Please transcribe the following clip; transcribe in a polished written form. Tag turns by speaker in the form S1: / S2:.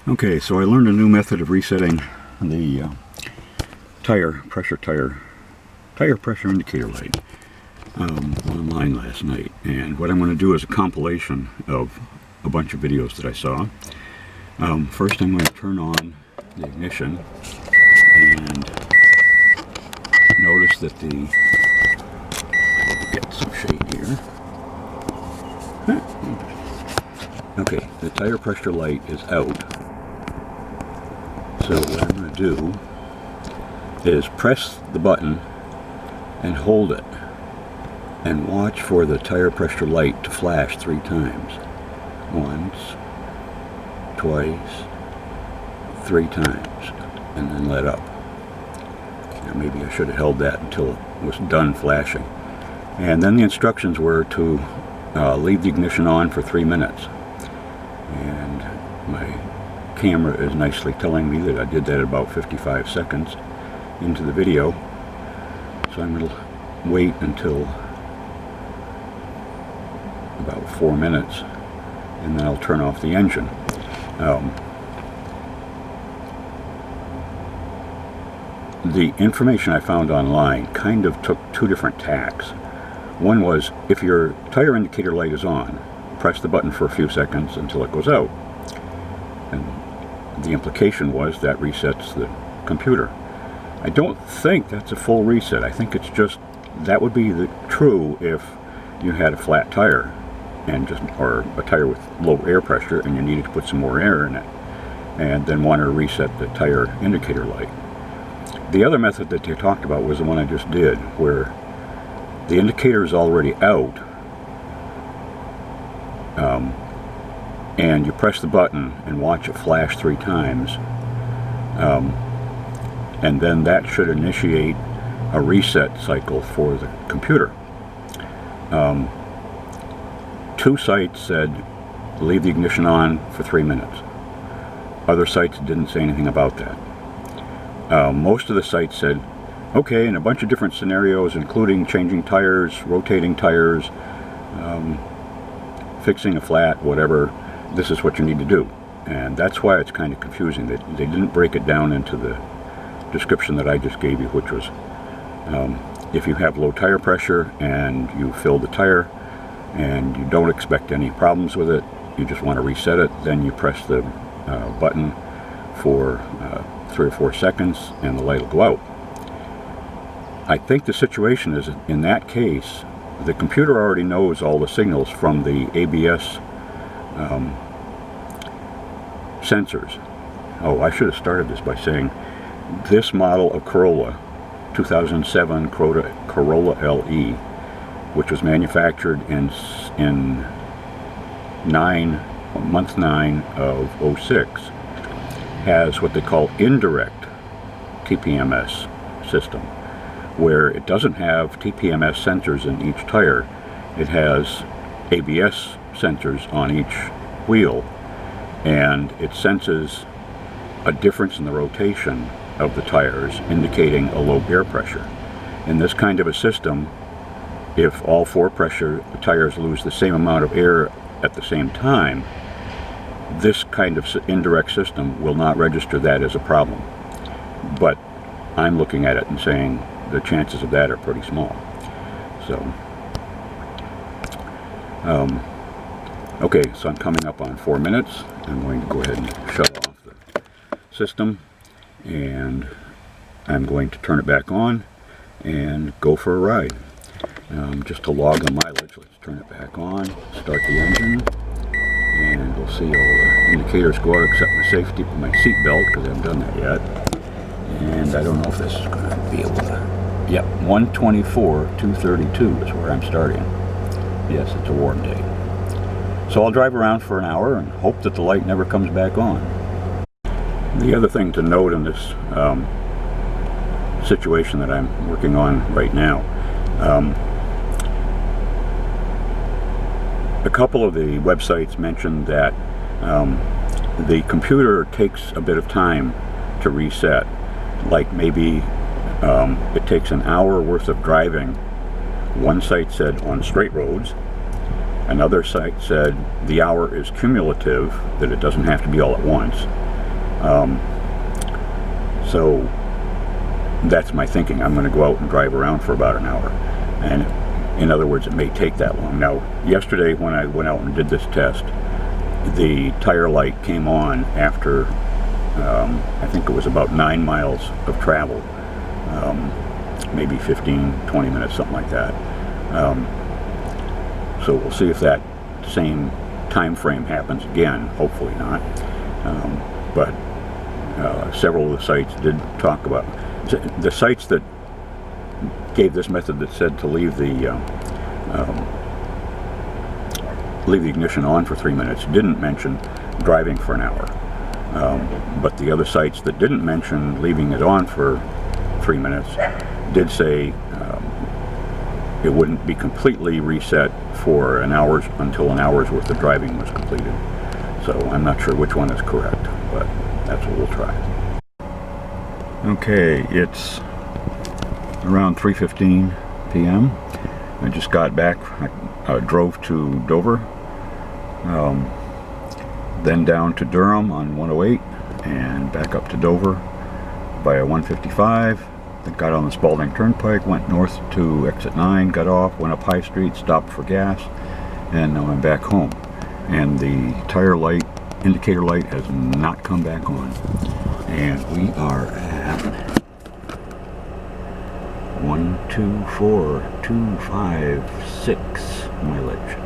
S1: Okay, so I learned a new method of resetting the tire pressure indicator light online last night, and what I'm going to do is a compilation of a bunch of videos that I saw. First I'm going to turn on the ignition and notice that get some shade here. Okay, the tire pressure light is out. So what I'm going to do is press the button and hold it and watch for the tire pressure light to flash 3 times. Once, twice, 3 times, and then let up. Now maybe I should have held that until it was done flashing. And then the instructions were to leave the ignition on for 3 minutes. And my camera is nicely telling me that I did that about 55 seconds into the video. So I'm going to wait until about 4 minutes and then I'll turn off the engine. The information I found online kind of took 2 different tacks. One was, if your tire indicator light is on, press the button for a few seconds until it goes out. And the implication was that resets the computer. I don't think that's a full reset. I think it's just, that would be true if you had a flat tire or a tire with low air pressure and you needed to put some more air in it and then want to reset the tire indicator light. The other method that they talked about was the one I just did, where the indicator is already out and you press the button and watch it flash 3 times, and then that should initiate a reset cycle for the computer. 2 sites said leave the ignition on for 3 minutes. Other sites didn't say anything about that. Most of the sites said, okay, in a bunch of different scenarios, including changing tires, rotating tires, fixing a flat, whatever, this is what you need to do. And that's why it's kind of confusing. They didn't break it down into the description that I just gave you, which was if you have low tire pressure and you fill the tire and you don't expect any problems with it, you just want to reset it, then you press the button for 3 or 4 seconds and the light will go out. I think the situation is, in that case, the computer already knows all the signals from the ABS sensors. Oh, I should have started this by saying this model of Corolla, 2007 Corolla LE, which was manufactured in month 9 of 06, has what they call Indirect TPMS system, where it doesn't have TPMS sensors in each tire. It has ABS sensors on each wheel, and it senses a difference in the rotation of the tires, indicating a low air pressure. In this kind of a system, if all 4 tires lose the same amount of air at the same time, this kind of indirect system will not register that as a problem. But I'm looking at it and saying the chances of that are pretty small. So, okay, so I'm coming up on 4 minutes. I'm going to go ahead and shut off the system, and I'm going to turn it back on and go for a ride. Just to log the mileage, let's turn it back on, start the engine, and we'll see all the indicators go out except my seat belt, because I haven't done that yet. And I don't know if this is going to be able to. Yep, 124,232 is where I'm starting. Yes, it's a warm day. So I'll drive around for an hour and hope that the light never comes back on. The other thing to note in this situation that I'm working on right now, a couple of the websites mentioned that the computer takes a bit of time to reset. Like maybe it takes an hour worth of driving. One site said on straight roads. Another site said the hour is cumulative, that it doesn't have to be all at once. So that's my thinking. I'm going to go out and drive around for about an hour. And in other words, it may take that long. Now, yesterday when I went out and did this test, the tire light came on after, I think it was about 9 miles of travel. Maybe 15, 20 minutes, something like that. So we'll see if that same time frame happens again. Hopefully not. But several of the sites did talk about the sites that gave this method that said to leave the ignition on for 3 minutes didn't mention driving for an hour. But the other sites that didn't mention leaving it on for 3 minutes did say it wouldn't be completely reset for until an hour's worth of driving was completed. So I'm not sure which one is correct, but that's what we'll try. Okay, it's around 3:15 p.m. I just got back. I drove to Dover, then down to Durham on 108, and back up to Dover via 155. Then got on the Spalding Turnpike, went north to exit 9, got off, went up High Street, stopped for gas, and now I'm back home. And the tire light, indicator light, has not come back on. And we are at 124,256 mileage.